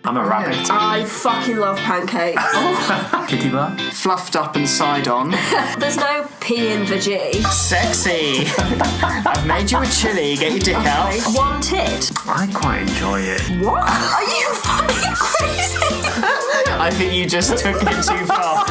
I'm a rabbit. I fucking love pancakes. Kitty bar. Fluffed up and side on. There's no P in the G. Sexy. I've made you a chili. Get your dick out. Wanted. I quite enjoy it. What? Are you fucking crazy? I think you just took it too far.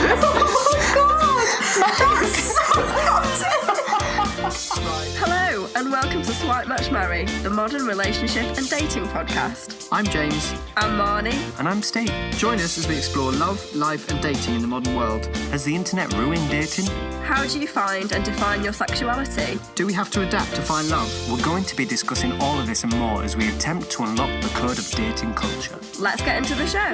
Hello, and welcome to Swipe Match Marry, the modern relationship and dating podcast. I'm James. I'm Marny. And I'm Steve. Join us as we explore love, life and dating in the modern world. Has the internet ruined dating? How do you find and define your sexuality? Do we have to adapt to find love? We're going to be discussing all of this and more as we attempt to unlock the code of dating culture. Let's get into the show.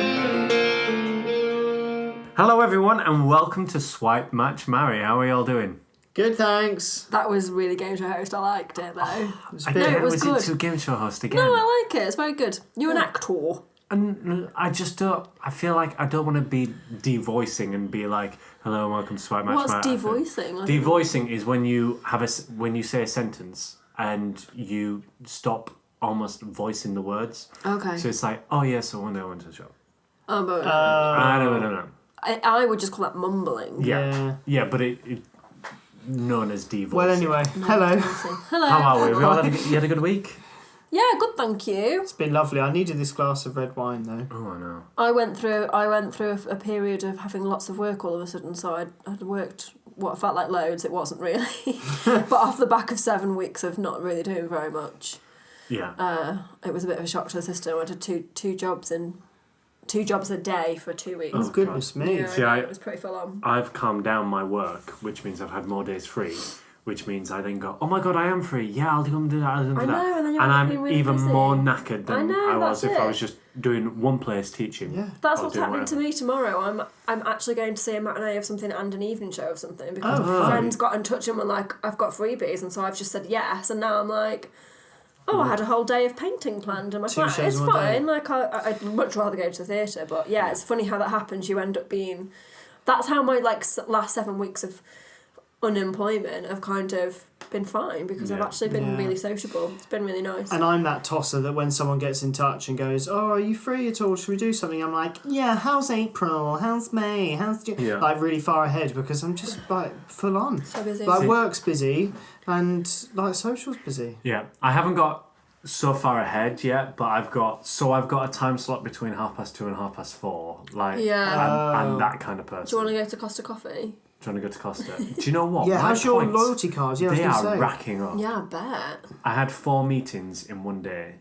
Hello everyone and welcome to Swipe Match Marry. How are you all doing? Good, thanks. That was really game show host. I liked it though. It was good. it to game show host again? No, I like it. It's very good. You're an actor. And I just don't, I feel like I don't want to be devoicing and be like, hello and welcome to Swipe Match What's Marry. devoicing? Devoicing is when you have when you say a sentence and you stop almost voicing the words. Okay. So it's like, oh yeah, so one day I went to the shop. Oh, but No. I would just call that mumbling. Yeah, but it known as devoicing. Well, anyway, hello. Hello. How are we? You had a good week? Yeah, good, thank you. It's been lovely. I needed this glass of red wine, though. Oh, I know. I went through a period of having lots of work all of a sudden, so I'd worked what felt like loads. It wasn't really, but off the back of 7 weeks of not really doing very much. Yeah. It was a bit of a shock to the system. I did two jobs a day for 2 weeks. Oh, goodness me. Yeah, See, it was pretty full on. I've calmed down my work, which means I've had more days free, which means I then go, oh my god, I am free. Yeah, I'll come do that. I'll do that. know, and then you're I'm being really even busy. more knackered than I was that's if I it. was just doing one place teaching. Yeah. That's or what's doing happening to whatever. me tomorrow. I'm actually going to see a matinee of something and an evening show of something because Oh, my right. friends got in touch and were like, I've got freebies, and so I've just said yes, and now I'm like, oh, I had a whole day of painting planned in my flat. shows It's in one day. fine. Like I'd much rather go to the theatre, but yeah, it's funny how that happens. You end up being. That's how my last 7 weeks of unemployment have kind of been fine because I've Yeah. actually been Yeah. really sociable. It's been really nice. And I'm that tosser that when someone gets in touch and goes, oh, are you free at all? Should we do something? I'm like, yeah, how's April? How's May? How's June? Yeah. Like, really far ahead because I'm just, like, full on. So busy. Like, work's busy and, like, social's busy. Yeah. I haven't got so far ahead yet, but I've got a time slot between 2:30 and 4:30. Like, Yeah. I'm that kind of person. Do you want to go to Costa Coffee? Trying to go to Costa. Do you know what? Yeah, My how's your points, loyalty cards? Yeah, I was They going are to say. racking up. Yeah, I bet. I had 4 meetings in one day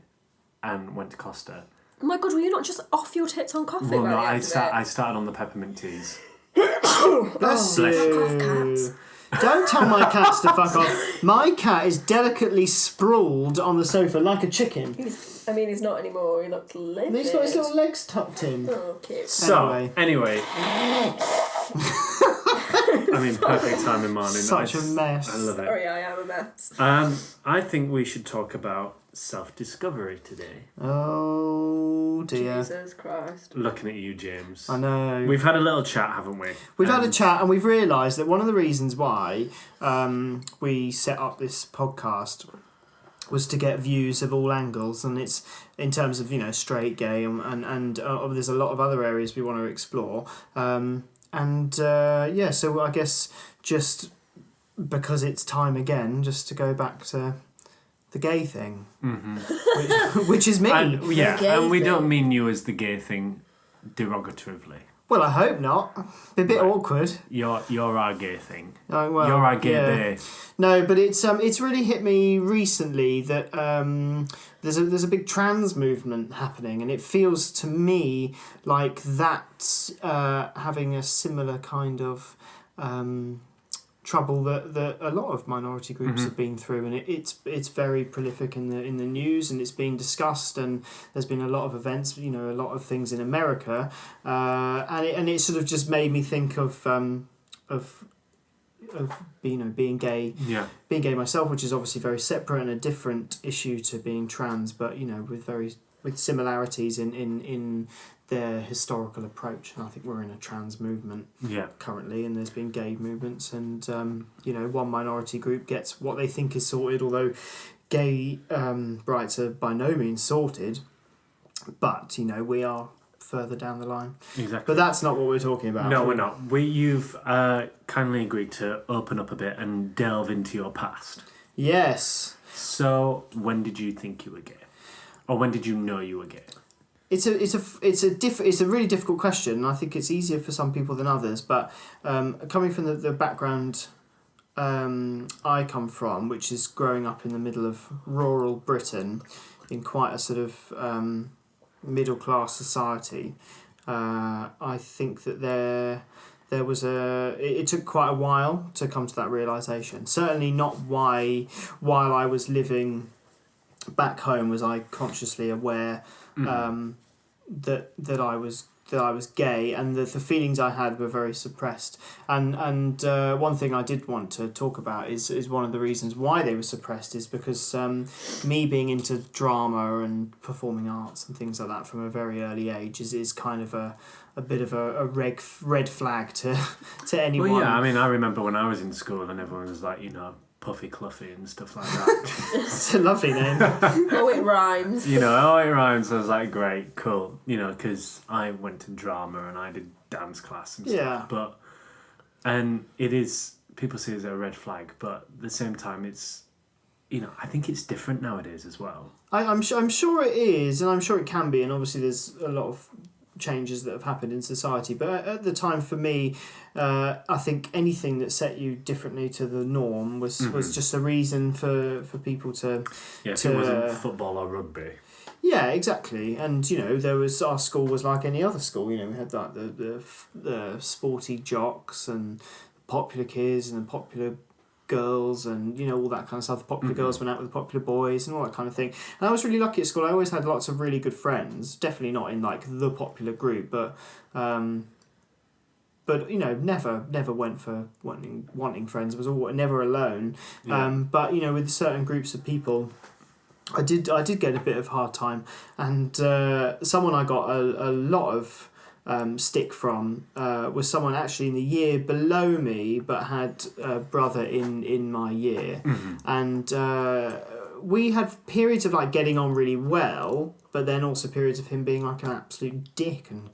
and went to Costa. Oh my god, were you not just off your tits on coffee? Well, by no, the I end of it? started on the peppermint teas. Bless you. Fuck off, cats. Don't tell my cats to fuck off. My cat is delicately sprawled on the sofa like a chicken. He's not anymore. He looks livid. He's got his little legs tucked in. Oh, cute. So, anyway. Perfect timing, Marny. Such a mess. I love it. Sorry, I am a mess. I think we should talk about self-discovery today. Oh dear. Jesus Christ. Looking at you, James. I know. We've had a little chat, haven't we? We've had a chat and we've realised that one of the reasons why we set up this podcast was to get views of all angles, and it's in terms of, straight, gay, and there's a lot of other areas we want to explore. So I guess just because it's time again, just to go back to the gay thing, which is me. And, yeah, The gay and we thing. don't mean you as the gay thing derogatively. Well, I hope not. Be a bit awkward. You're our gay thing. Oh, well, You're our gay yeah. bae. No, but it's really hit me recently that there's a big trans movement happening, and it feels to me like that's having a similar kind of trouble that a lot of minority groups have been through, and it's very prolific in the news, and it's being discussed, and there's been a lot of events, a lot of things in America, and it sort of just made me think of being gay. Yeah. Being gay myself, which is obviously very separate and a different issue to being trans, but with similarities in their historical approach. And I think we're in a trans movement currently, and there's been gay movements, and one minority group gets what they think is sorted, although gay rights are by no means sorted. But we are further down the line. Exactly. But that's not what we're talking about. No, we're not. You've kindly agreed to open up a bit and delve into your past. Yes. So, when did you think you were gay? Or when did you know you were gay? It's a really difficult question, and I think it's easier for some people than others. But coming from the background I come from, which is growing up in the middle of rural Britain, in quite a sort of middle class society, I think that there was it took quite a while to come to that realisation. Certainly not while I was living back home was I consciously aware that I was gay, and the feelings I had were very suppressed. And one thing I did want to talk about is one of the reasons why they were suppressed is because me being into drama and performing arts and things like that from a very early age is kind of a bit of a red flag to anyone. Well, yeah, I mean, I remember when I was in school and everyone was like, Puffy Cluffy and stuff like that. It's a lovely name. Oh, it rhymes. It rhymes. I was like, great, cool. Because I went to drama and I did dance class and stuff. And it is, people see it as a red flag, but at the same time, it's, I think it's different nowadays as well. I'm sure it is, and I'm sure it can be, and obviously there's a lot of changes that have happened in society, but at the time for me I think anything that set you differently to the norm was just a reason for people to if it wasn't football or rugby. Yeah, exactly. And there was, our school was like any other school. We had like the sporty jocks and popular kids and the popular girls and all that kind of stuff. The popular girls went out with the popular boys and all that kind of thing. And I was really lucky at school. I always had lots of really good friends. Definitely not in like the popular group, but never went for wanting friends. Was never alone. Yeah. But with certain groups of people, I did get a bit of hard time, and someone I got a lot of stick from was someone actually in the year below me, but had a brother in my year, and we had periods of like getting on really well, but then also periods of him being like an absolute dick and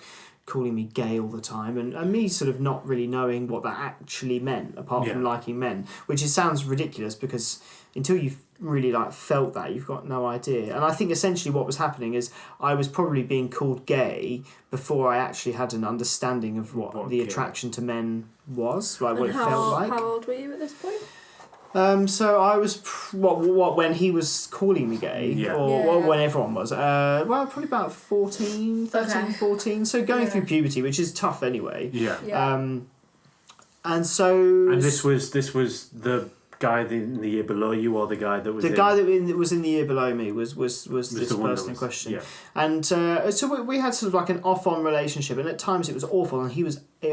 calling me gay all the time, and me sort of not really knowing what that actually meant apart from liking men, which sounds ridiculous because until you've really like felt that, you've got no idea. And I think essentially what was happening is I was probably being called gay before I actually had an understanding of what the attraction to men was, like what it felt like. How old were you at this point? So I was when he was calling me gay, or when everyone was. Probably about 14, 14. So going through puberty, which is tough anyway. Yeah. And so. And this was the guy in the year below you, or the guy that was guy that was in the year below me was this person in question. Yeah. And so we had sort of like an off-on relationship, and at times it was awful. And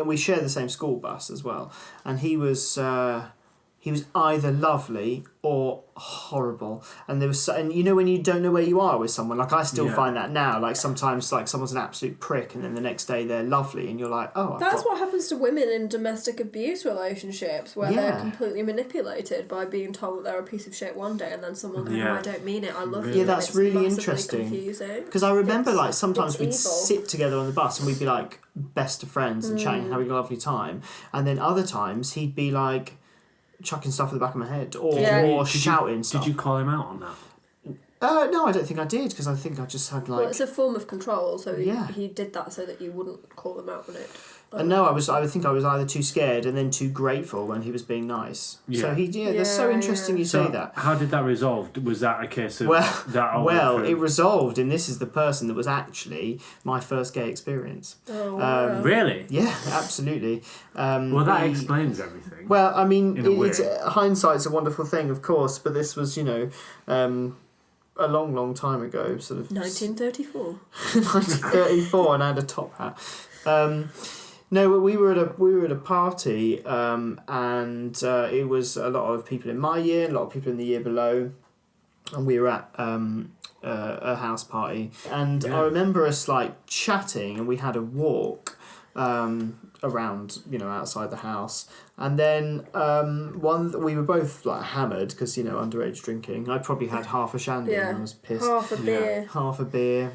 we shared the same school bus as well, and he was either lovely or horrible, and there was and when you don't know where you are with someone, like I still find that now, like sometimes like someone's an absolute prick and then the next day they're lovely and you're like, oh, that's what happens to women in domestic abuse relationships, where they're completely manipulated by being told they're a piece of shit one day and then someone going, I don't mean it, I love you. Yeah, that's really interesting, because I remember like sometimes we'd sit together on the bus and we'd be like best of friends and chatting, having a lovely time, and then other times he'd be like chucking stuff at the back of my head or shouting stuff. Did you call him out on that? No, I don't think I did, because I think I just had like... Well, it's a form of control, so he did that so that you wouldn't call him out on it. And no, I think I was either too scared and then too grateful when he was being nice. Yeah. So that's so interesting you say that. How did that resolve? Was that a case of it resolved, and this is the person that was actually my first gay experience. Oh, wow. Really? Yeah, absolutely. Well, that explains everything. Well, I mean, hindsight's a wonderful thing, of course, but this was, a long, long time ago, sort of 1934. 1934, and I had a top hat. No, we were at a party, and it was a lot of people in my year, a lot of people in the year below, and we were at a house party, and I remember us like chatting, and we had a walk around, outside the house, and then we were both like hammered because underage drinking. I probably had half a shandy and I was pissed. Half a beer. Half a beer.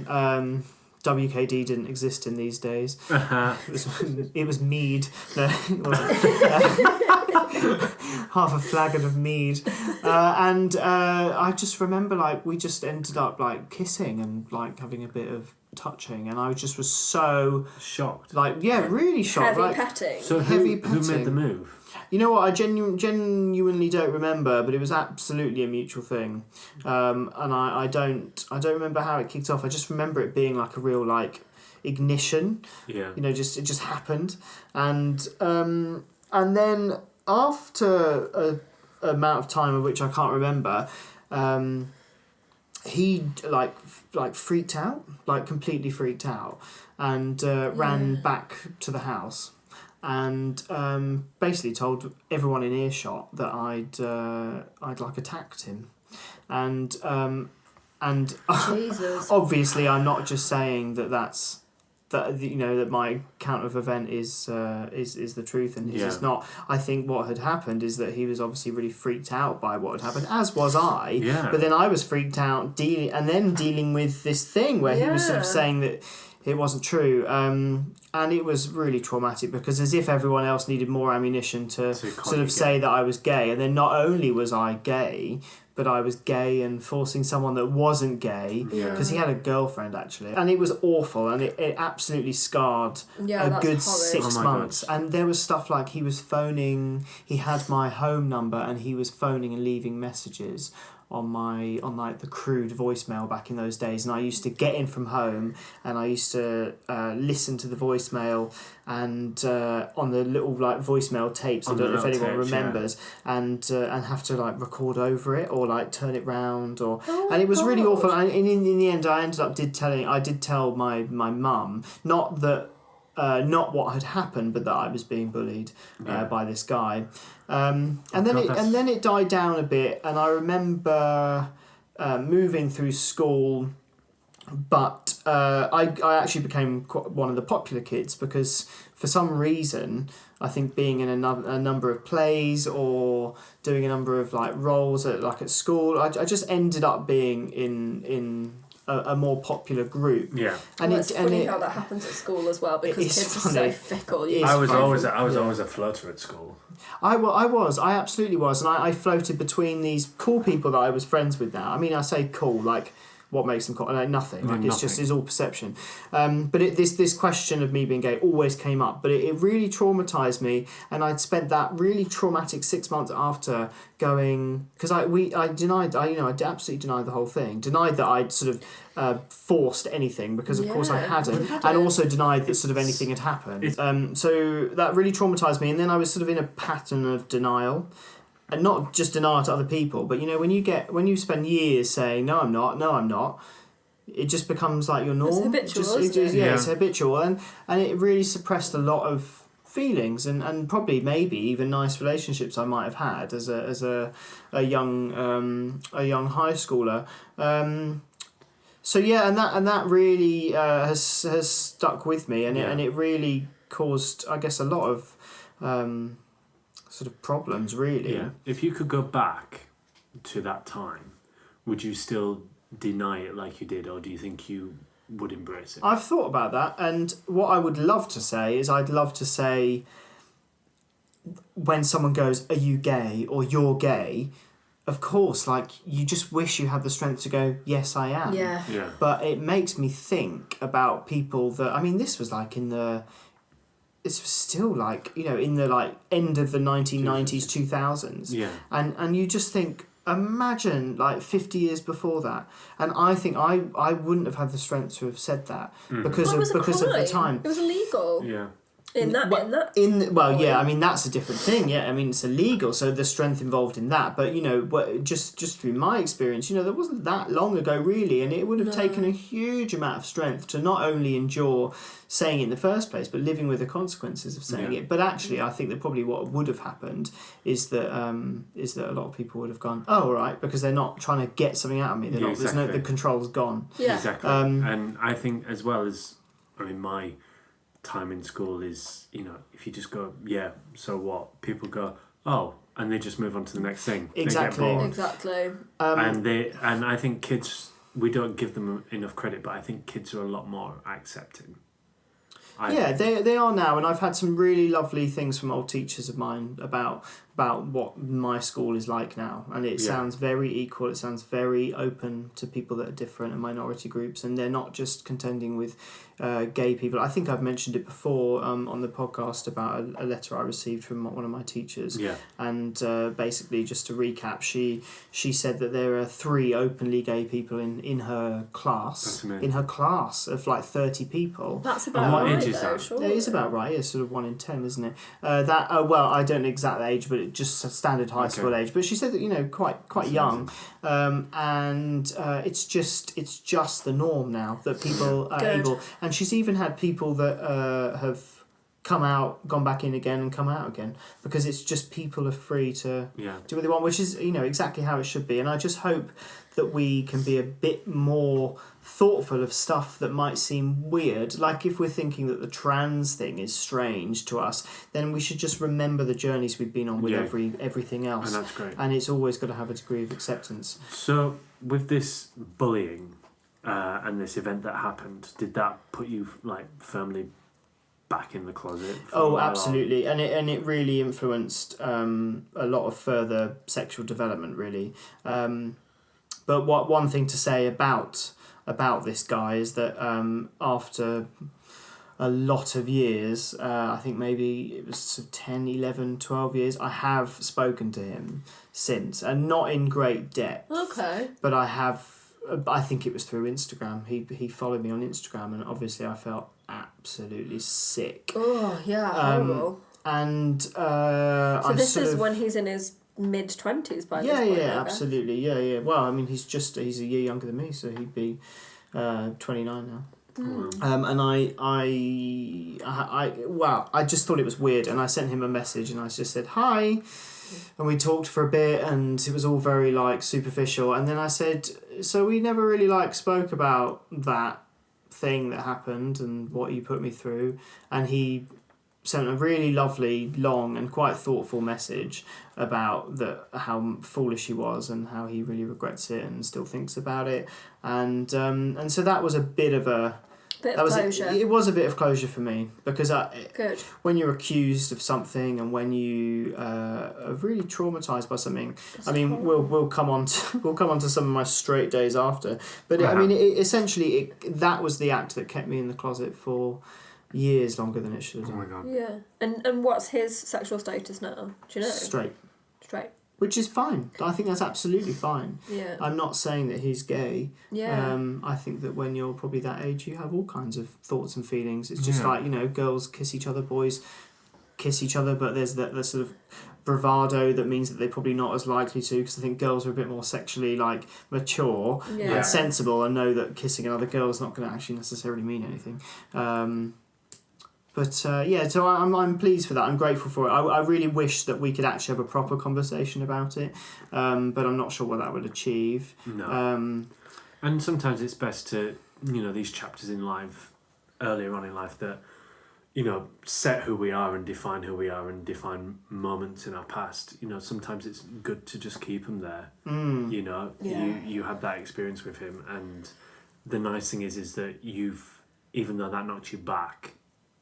WKD didn't exist in these days. It was mead. No, it wasn't. Half a flagon of mead. And I just remember, like, we just ended up, like, kissing and, like, having a bit of touching, and I just was so... Shocked. Like, yeah, really shocked. Heavy like, petting. So heavy who petting. made the move? You know what, I genuinely don't remember, but it was absolutely a mutual thing. And I don't remember how it kicked off. I just remember it being like a real, like, ignition. Yeah. You know, it just happened. And then after a amount of time of which I can't remember, he like freaked out, like completely freaked out, and ran back to the house. And basically told everyone in earshot that I'd like attacked him, and Jesus. obviously I'm not just saying that you know that my account of event is the truth, and his is not. I think what had happened is that he was obviously really freaked out by what had happened, as was I. Yeah. But then I was freaked out dealing with this thing where he was sort of saying that it wasn't true. And it was really traumatic, because as if everyone else needed more ammunition to sort of say that I was gay. And then not only was I gay, but I was gay and forcing someone that wasn't gay, because he had a girlfriend, actually. And it was awful, and it absolutely scarred a good horrid. 6 months. God. And there was stuff like he was phoning, he had my home number, and he was phoning and leaving messages on like the crude voicemail back in those days, and I used to get in from home and I used to listen to the voicemail and on the little like voicemail tapes, I don't know if anyone remembers, and have to like record over it or like turn it round, or and it was really awful. And in the end I ended up did tell my mum, not what had happened, but that I was being bullied by this guy. And then it died down a bit, and I remember moving through school, but I actually became one of the popular kids, because for some reason I think being in a number of plays or doing a number of like roles at school, I just ended up being in a more popular group. Yeah. And it's funny how that happens at school as well, because kids are so fickle. I was always a flirter at school. I absolutely was, and I floated between these cool people that I was friends with now. I mean, I say cool, like, what makes them cool? Like, nothing. Like, it's all perception. But this question of me being gay always came up, but it really traumatised me, and I'd spent that really traumatic 6 months after going, because I absolutely denied the whole thing, denied that I'd sort of forced anything, because of course I hadn't, and also denied that sort of anything had happened. So that really traumatised me, and then I was sort of in a pattern of denial. And not just denial to other people, but you know, when you spend years saying no I'm not, it just becomes like your norm. It's habitual, it's habitual, and it really suppressed a lot of feelings and probably maybe even nice relationships I might have had as a young high schooler. So yeah, and that really has stuck with me, and it really caused, I guess, a lot of sort of problems, really. Yeah. If you could go back to that time, would you still deny it like you did, or do you think you would embrace it? I've thought about that, and what I would love to say is I'd love to say, when someone goes, "Are you gay?" or "You're gay," of course, like, you just wish you had the strength to go, "Yes, I am." Yeah. But it makes me think about people that, I mean, this was like it's still like, you know, in the like end of the 1990s, 2000s. Yeah. And you just think, imagine like 50 years before that. And I think I wouldn't have had the strength to have said that because of the time. It was illegal. Yeah. I mean, that's a different thing. Yeah, I mean, it's illegal, so the strength involved in that. But you know, just through my experience, you know, that wasn't that long ago, really, and it would have taken a huge amount of strength to not only endure saying it in the first place, but living with the consequences of saying it. But actually, I think that probably what would have happened is that a lot of people would have gone, "Oh, all right," because they're not trying to get something out of me. They're not. Exactly. The control's gone. Yeah, exactly. And I think, as well as, I mean, my time in school is, you know, if you just go, "Yeah, so what?" People go, "Oh," and they just move on to the next thing. Exactly. Exactly. And I think kids we don't give them enough credit, but I think kids are a lot more accepting. They are now, and I've had some really lovely things from old teachers of mine about what my school is like now, and it sounds very equal. It sounds very open to people that are different and minority groups, and they're not just contending with gay people. I think I've mentioned it before on the podcast about a letter I received from one of my teachers, and basically, just to recap, she said that there are 3 openly gay people in her class, of like 30 people. That's about right. What age is that? Sure. It is about right. It's sort of 1 in 10, isn't it? I don't know exact age, but just a standard high school age. But she said that quite young, and it's just the norm now that people are able. And she's even had people that have come out, gone back in again, and come out again, because it's just people are free to do what they want, which is exactly how it should be. And I just hope that we can be a bit more thoughtful of stuff that might seem weird. Like if we're thinking that the trans thing is strange to us, then we should just remember the journeys we've been on with everything else. And that's great. And it's always got to have a degree of acceptance. So with this bullying and this event that happened, did that put you like firmly back in the closet? Absolutely, and it really influenced a lot of further sexual development, really. But one thing to say about this guy is that after a lot of years, I think maybe it was 10, 11, 12 years, I have spoken to him since, and not in great depth. Okay. But I think it was through Instagram. He followed me on Instagram, and obviously I felt absolutely sick. Oh, yeah, horrible. And so this is when he's in his mid-20s by this point, yeah, absolutely, yeah. Well, I mean, he's a year younger than me, so he'd be 29 now. And I just thought it was weird, and I sent him a message, and I just said hi, and we talked for a bit, and it was all very like superficial, and then I said, so we never really like spoke about that thing that happened and what you put me through, and he sent a really lovely, long and quite thoughtful message about how foolish he was and how he really regrets it and still thinks about it, and so that was a bit of a closure. It was a bit of closure for me, because when you're accused of something and when you are really traumatized by something, we'll come on to some of my straight days after, but essentially that was the act that kept me in the closet for years longer than it should have done. Oh my god. Yeah. And what's his sexual status now? Do you know? Straight. Which is fine. I think that's absolutely fine. Yeah. I'm not saying that he's gay. Yeah. I think that when you're probably that age, you have all kinds of thoughts and feelings. It's just like, girls kiss each other, boys kiss each other, but there's that sort of bravado that means that they're probably not as likely to, because I think girls are a bit more sexually like mature and sensible and know that kissing another girl is not going to actually necessarily mean anything. So I'm pleased for that. I'm grateful for it. I really wish that we could actually have a proper conversation about it, but I'm not sure what that would achieve. No. And sometimes it's best to, these chapters in life, earlier on in life, that, set who we are and define who we are and define moments in our past. Sometimes it's good to just keep them there. You had that experience with him, and the nice thing is that you've, even though that knocked you back,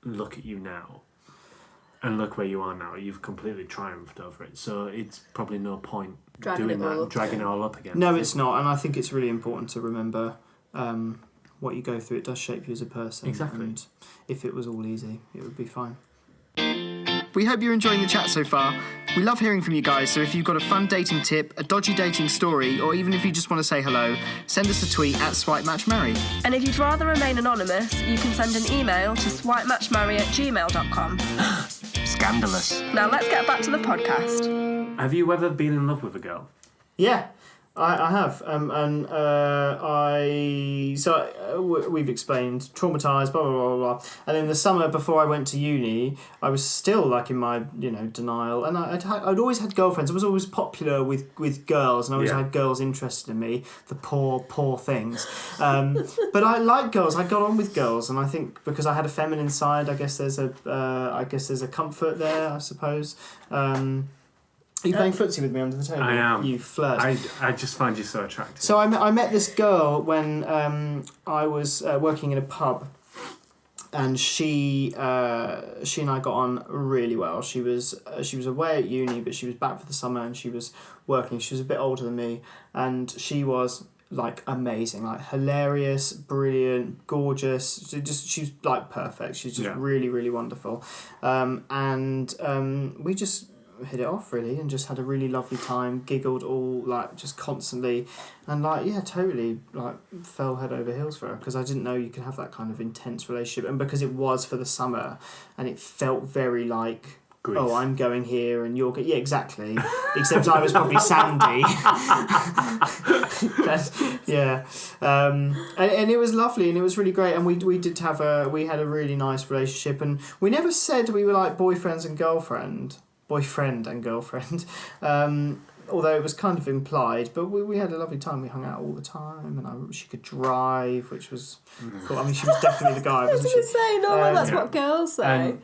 look at you now and look where you are now. You've completely triumphed over it, so it's probably no point dragging it all up again. No, it's not, and I think it's really important to remember what you go through. It does shape you as a person. Exactly. And if it was all easy, it would be fine. We hope you're enjoying the chat so far. We love hearing from you guys, so if you've got a fun dating tip, a dodgy dating story, or even if you just want to say hello, send us a tweet at SwipeMatchMarry. And if you'd rather remain anonymous, you can send an email to swipematchmarry@gmail.com. Scandalous. Now let's get back to the podcast. Have you ever been in love with a girl? Yeah. I have, we've explained traumatized, blah blah blah blah, and in the summer before I went to uni, I was still like in my denial, and I'd always had girlfriends. I was always popular with girls, and I always had girls interested in me. The poor things, but I like girls. I got on with girls, and I think because I had a feminine side, I guess there's a comfort there, I suppose. Are you playing footsie with me under the table? I am. You flirt. I just find you so attractive. So I met this girl when I was working in a pub, and she and I got on really well. She was away at uni, but she was back for the summer, and she was working. She was a bit older than me, and she was like amazing, like hilarious, brilliant, gorgeous. She's like perfect. She's just really, really wonderful, and we just hit it off really, and just had a really lovely time. Giggled all like just constantly, and like totally like fell head over heels for her, because I didn't know you could have that kind of intense relationship, and because it was for the summer, and it felt very like. Greece. Oh, I'm going here and you're going... Yeah, exactly. Except I was probably Sandy. And it was lovely, and it was really great, and we had a really nice relationship, and we never said we were like boyfriend and girlfriend, although it was kind of implied, but we had a lovely time. We hung out all the time, and she could drive, which was cool. I mean, she was definitely the guy, wasn't she? I was going to say, no, that's what girls say.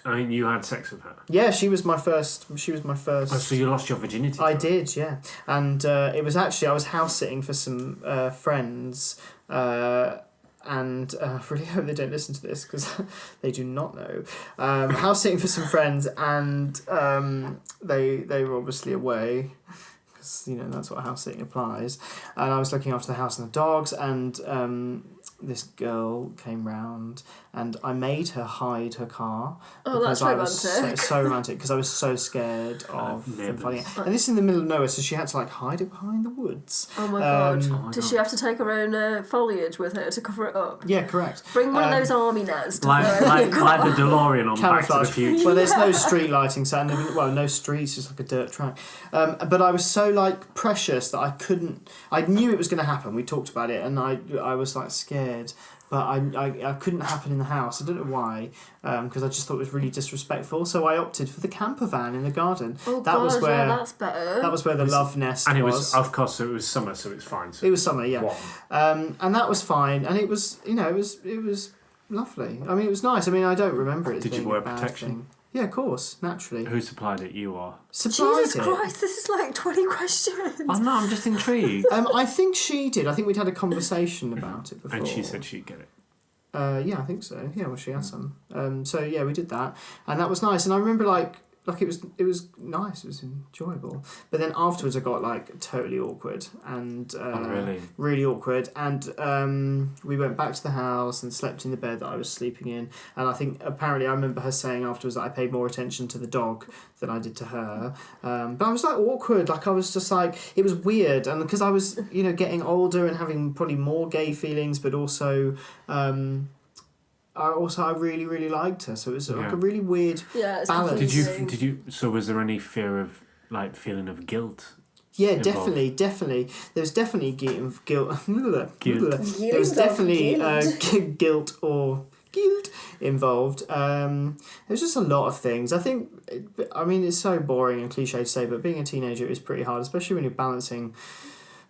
I mean, you had sex with her? Yeah, she was my first... Oh, so you lost your virginity? I did, yeah. And it was actually... I was house-sitting for some friends, and I really hope they don't listen to this, because they do not know. House-sitting for some friends, and they were obviously away, because, that's what house-sitting applies. And I was looking after the house and the dogs, and... this girl came round, and I made her hide her car. Oh, that's romantic. So romantic, because I was so scared of them finding it. And this is in the middle of nowhere, so she had to hide it behind the woods. Oh my god! Does she have to take her own foliage with her to cover it up? Yeah, correct. Bring one of those army nets. Like the DeLorean on Camouflage. Back to the Future. Well, there's no street lighting, so no streets, just like a dirt track. But I was so precious that I couldn't. I knew it was going to happen. We talked about it, and I was scared. But I couldn't happen in the house. I don't know why, because I just thought it was really disrespectful. So I opted for the camper van in the garden. Oh, that's better. That was where the love nest was. And it was, of course, it was summer, so it's fine. So it was summer, yeah. And that was fine, and it was, it was lovely. I mean, it was nice. I mean, I don't remember it as Did being you wear a bad protection? thing. Yeah, of course, naturally. Who supplied it? You or? Jesus Christ, this is like 20 questions. Oh no, I'm just intrigued. I think she did. I think we'd had a conversation about it before. And she said she'd get it. Yeah, I think so. Yeah, well, she had some. So yeah, we did that, and that was nice. And I remember it was nice. It was enjoyable. But then afterwards, I got totally awkward and really awkward. And we went back to the house and slept in the bed that I was sleeping in. And I think apparently I remember her saying afterwards that I paid more attention to the dog than I did to her. But I was awkward. I was just it was weird. And because I was getting older and having probably more gay feelings, but also. I really, really liked her, so it was a really weird balance. Did you? So was there any fear of feeling of guilt? Yeah, involved? definitely. There was definitely guilt. There was definitely guilt or guilt involved. There was just a lot of things. I think. I mean, it's so boring and cliche to say, but being a teenager is pretty hard, especially when you're balancing.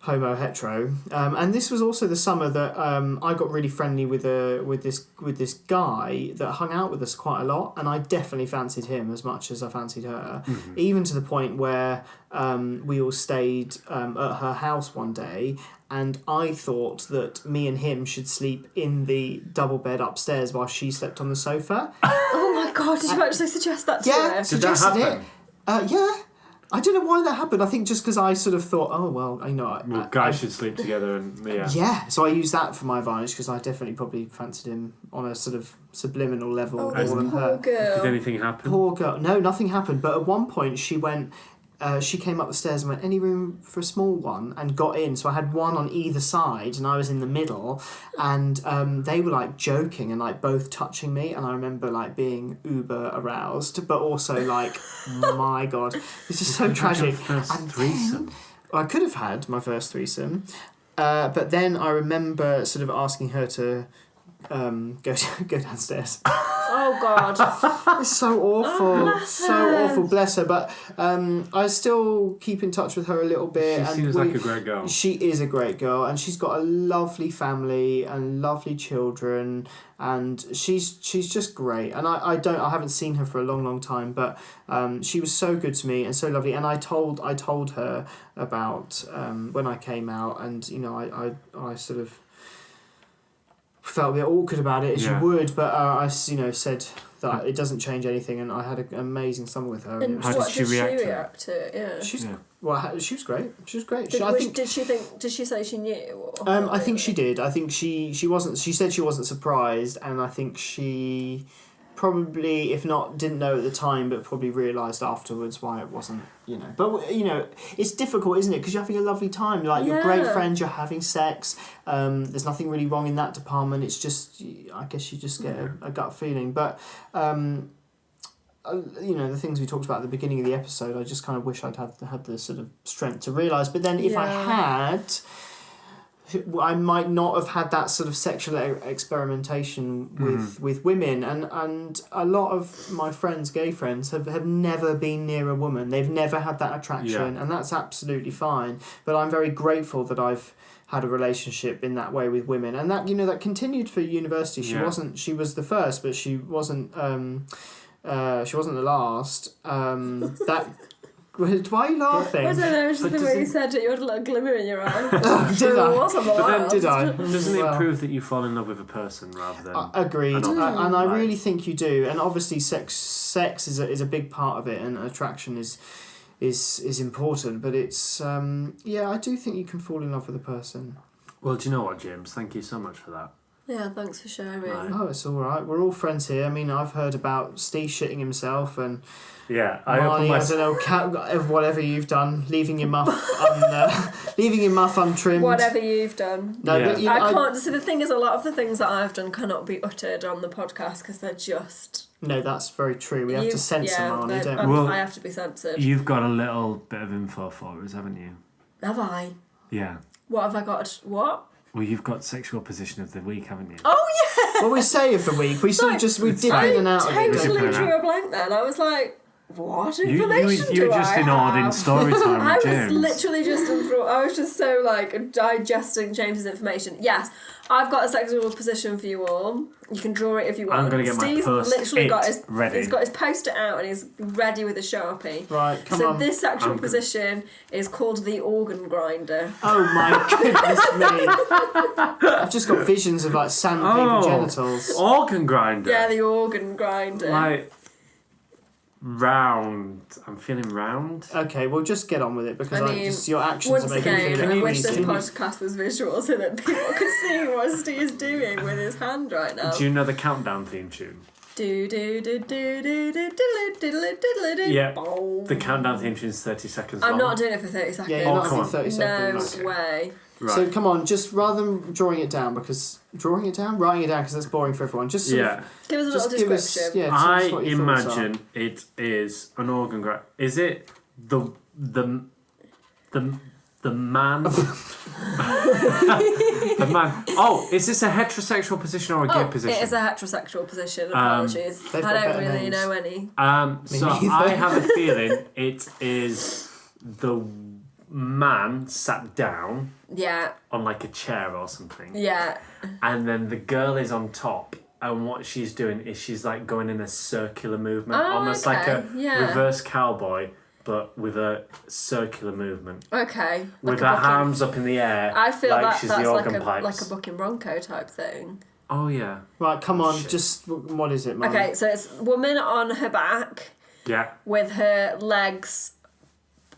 Homo hetero, and this was also the summer that I got really friendly with this guy that hung out with us quite a lot, and I definitely fancied him as much as I fancied her, even to the point where we all stayed at her house one day, and I thought that me and him should sleep in the double bed upstairs while she slept on the sofa. Oh my god! Did you actually suggest that to her? Yeah, suggested it. Yeah. I don't know why that happened. I think just because I sort of thought, oh, well, guys should sleep together and, yeah. Yeah, so I used that for my advantage because I definitely probably fancied him on a sort of subliminal level more than her. Girl. Did anything happen? Poor girl. No, nothing happened. But at one point she went... she came up the stairs and went, any room for a small one? And got in. So I had one on either side and I was in the middle. And they were joking and both touching me. And I remember being uber aroused, but also my God, this is so tragic. And threesome. I could have had my first threesome. But then I remember sort of asking her to go downstairs. Oh Oh God. It's so awful. Bless So her. awful, bless her. But I still keep in touch with her a little bit. She seems like a great girl. She is a great girl, and she's got a lovely family and lovely children, and she's just great. And I haven't seen her for a long time, but she was so good to me and so lovely. And I told her about when I came out, and I sort of felt a bit awkward about it, as you would, but I said that it doesn't change anything, and I had an amazing summer with her. And How what did she react to it? Yeah. She was great. She was great. Did she say she knew? Or I think she did. I think she wasn't. She said she wasn't surprised, and I think she probably, if not, didn't know at the time, but probably realised afterwards why it wasn't. But it's difficult, isn't it? Because you're having a lovely time. Like you're great friends. You're having sex. There's nothing really wrong in that department. It's just, I guess you just get a gut feeling. But the things we talked about at the beginning of the episode, I just kind of wish I'd had the sort of strength to realise. But then if I had, I might not have had that sort of sexual experimentation with women, and a lot of my friends, gay friends, have never been near a woman. They've never had that attraction, and that's absolutely fine. But I'm very grateful that I've had a relationship in that way with women, and that that continued for university. She was the first, but she wasn't the last. Why are you laughing? I don't know, it's just the way you said it, you had a little glimmer in your eye. Did I? Wasn't the last. Did I? Doesn't it prove that you fall in love with a person rather than... Agreed. And I really think you do. And obviously sex is a big part of it, and attraction is important. But it's... I do think you can fall in love with a person. Well, do you know what, James? Thank you so much for that. Yeah, thanks for sharing. Right. Oh, it's all right. We're all friends here. I mean, I've heard about Steve shitting himself and... Yeah, Marny, I don't know, whatever you've done, leaving your muff untrimmed. Whatever you've done. No, yeah. but I can't. So the thing is, a lot of the things that I've done cannot be uttered on the podcast because they're just. No, that's very true. We have to censor Marny, don't we? Well, I have to be censored. You've got a little bit of info for us, haven't you? Have I? Yeah. What have I got? What? Well, you've got sexual position of the week, haven't you? Oh yeah. What we say of the week, we sort of we dip in and out of it. Totally drew a blank then. I was like. What you information were just in in story time I with James. was literally just enthralled. I was just so digesting James's information. Yes, I've got a sexual position for you all. You can draw it if you want. I'm gonna get Steve's my literally got his ready. He's got his post-it out and he's ready with a Sharpie. Right, come on. So this sexual position is called the organ grinder. Oh my goodness me! I've just got visions of sandpaper genitals. Organ grinder. Yeah, the organ grinder. Round. I'm feeling round. Okay, well, just get on with it because your actions once are making me again, feel I wish this podcast was visual so that people could see what Steve's doing with his hand right now. Do you know the countdown theme tune? Do do do do do do do do do do. Yeah. The countdown theme tune is 30 seconds long. I'm not doing it for 30 seconds. Yeah, you're not doing 30 seconds. No way. Right. So come on, just rather than writing it down because that's boring for everyone. Just give us a little description. I imagine it is an organ grinder. Is it the man? The man. Oh, is this a heterosexual position or a gay position? It is a heterosexual position. Apologies. I don't really know any. So I have a feeling it is the man sat down. Yeah. On a chair or something. Yeah. And then the girl is on top, and what she's doing is she's going in a circular movement, almost like a reverse cowboy, but with a circular movement. Okay. With her arms up in the air. I feel she's that's the organ pipes. like a Bucking Bronco type thing. Oh yeah. Right, come on, just what is it, man? Okay, so it's woman on her back. Yeah. With her legs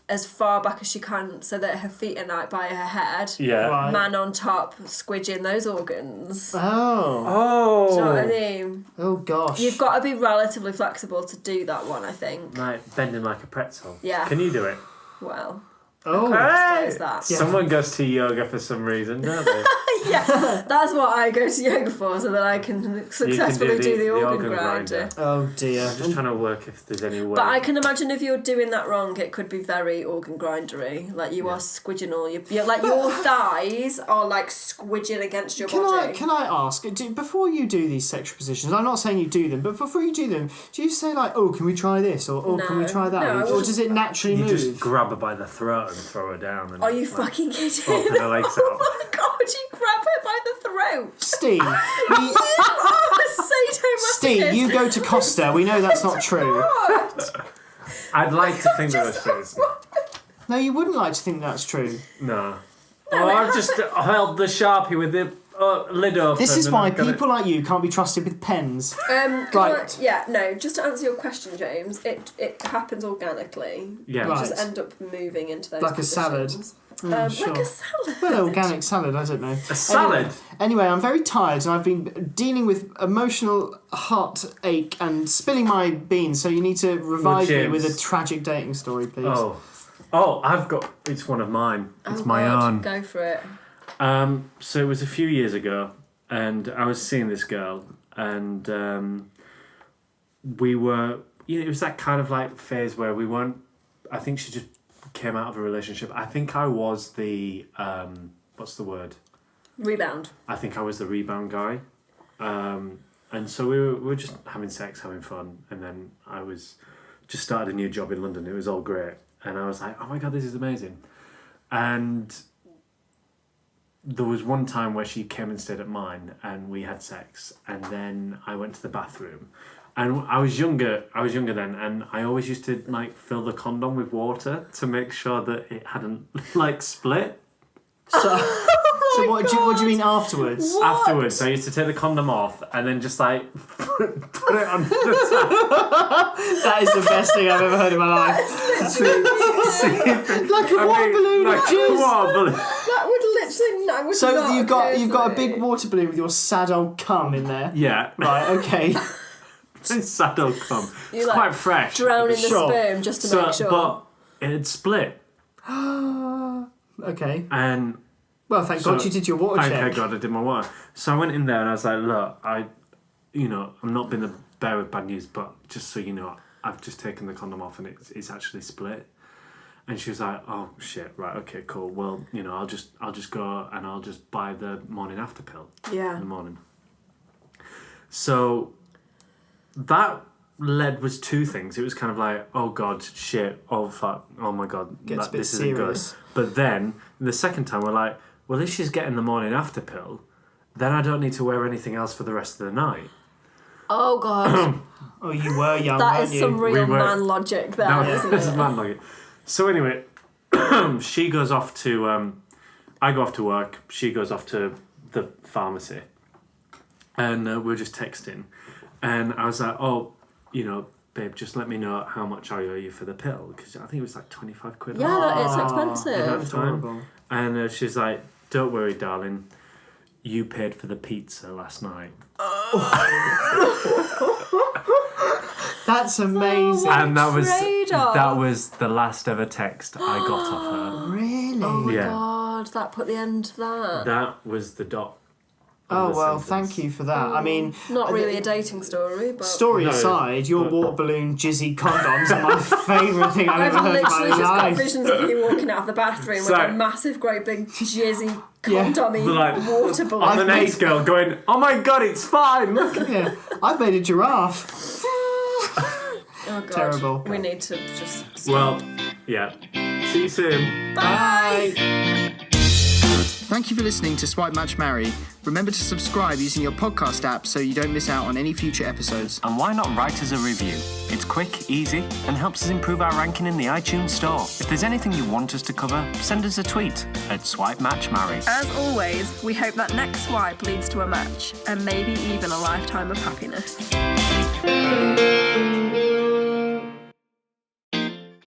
as far back as she can so that her feet are by her head. Yeah. Right. Man on top, squidging those organs. Oh. Do you know what I mean? Oh gosh. You've got to be relatively flexible to do that one, I think. Bending like a pretzel. Yeah. Can you do it? Well, Oh, What is that? Yeah. Someone goes to yoga for some reason, don't they? Yeah, that's what I go to yoga for, so that I can successfully do the organ grinder. Oh dear. I'm just trying to work if there's any way. But I can imagine if you're doing that wrong, it could be very organ grindery. Like you are squidging all your thighs are like squidging against your body. Can I ask, before you do these sexual positions, I'm not saying you do them, but before you do them, do you say like, oh, can we try this? Or oh, can we try that? No, or does it naturally move? You just grab her by the throat and throw her down. And Are you fucking kidding? Open her legs out. Oh my god, you grab her by the throat. Steve, Steve, you go to Costa. We know that's not true. I'd like to think that was true. No, you wouldn't like to think that's true. No. I've just held the Sharpie with the lid open. This is why people like you can't be trusted with pens. Just to answer your question, James, it happens organically. Yeah. You Right. just end up moving into those Like a positions. salad. Sure. Like a salad. Well, organic salad, I don't know. A salad? Anyway, I'm very tired and I've been dealing with emotional heartache and spilling my beans, so you need to revive me with a tragic dating story, please. It's one of mine. It's Oh my God, own. Go for it. So it was a few years ago, and I was seeing this girl, and we were, it was that kind of like phase where we weren't, I think she just came out of a relationship. I think I was the, what's the word? Rebound. I think I was the rebound guy. And so we were just having sex, having fun, and then I was just started a new job in London. It was all great. And I was like, oh my God, this is amazing. And there was one time where she came and stayed at mine and we had sex, and then I went to the bathroom. And I was younger then, and I always used to like fill the condom with water to make sure that it hadn't like split. So what do you mean afterwards? What? Afterwards, I used to take the condom off and then just like put it on the tap. That is the best thing I've ever heard in my life. Like a water balloon. Like a water balloon. That would literally not. So you've got a big water balloon with your sad old cum in there. Yeah. Right. Okay. It's sad old cum. It's like quite fresh. Drowning the Sure. sperm just to make sure. But it had split. Okay. And Well, thank God you did your water check. Thank God I did my water. So I went in there and I was like, look, I'm not being the bearer of bad news, but just so you know, I've just taken the condom off and it's actually split. And she was like, oh shit, right, okay, cool. Well, I'll just go and I'll just buy the morning after pill. Yeah. In the morning. So that was two things. It was kind of like, oh God, shit, oh fuck, oh my God, Gets a bit this isn't good. serious. But then the second time we're like, well, if she's getting the morning after pill, then I don't need to wear anything else for the rest of the night. Oh God. Oh, you were young, That weren't is you? some real man logic there, isn't this it? is man logic. So anyway, she goes off to, I go off to work, she goes off to the pharmacy, and we're just texting, and I was like, oh, babe, just let me know how much I owe you for the pill, because I think it was like 25 quid. Yeah, it's At expensive. that time. Horrible. And she's like, don't worry, darling, you paid for the pizza last night. That's amazing. And that was trade-off. that was the last ever text I got off her. Really? Oh my Yeah. God, that put the end to that. That was the dot. Oh, well, thank you for that. I mean... Not really a dating story, but... Story No, aside, your but- water balloon jizzy condoms are my favourite thing I've ever I've heard in literally my just got life. visions of you walking out of the bathroom with So- a massive, great big jizzy, Yeah. condomy Like, water balloon. I'm the next girl going, oh my God, it's fine. Yeah, I've made a giraffe. Oh God. Terrible. We need to just... Well, yeah. See you soon. Bye! Thank you for listening to Swipe Match Marry. Remember to subscribe using your podcast app so you don't miss out on any future episodes. And why not write us a review? It's quick, easy, and helps us improve our ranking in the iTunes store. If there's anything you want us to cover, send us a tweet at Swipe Match Marry. As always, we hope that next swipe leads to a match, and maybe even a lifetime of happiness.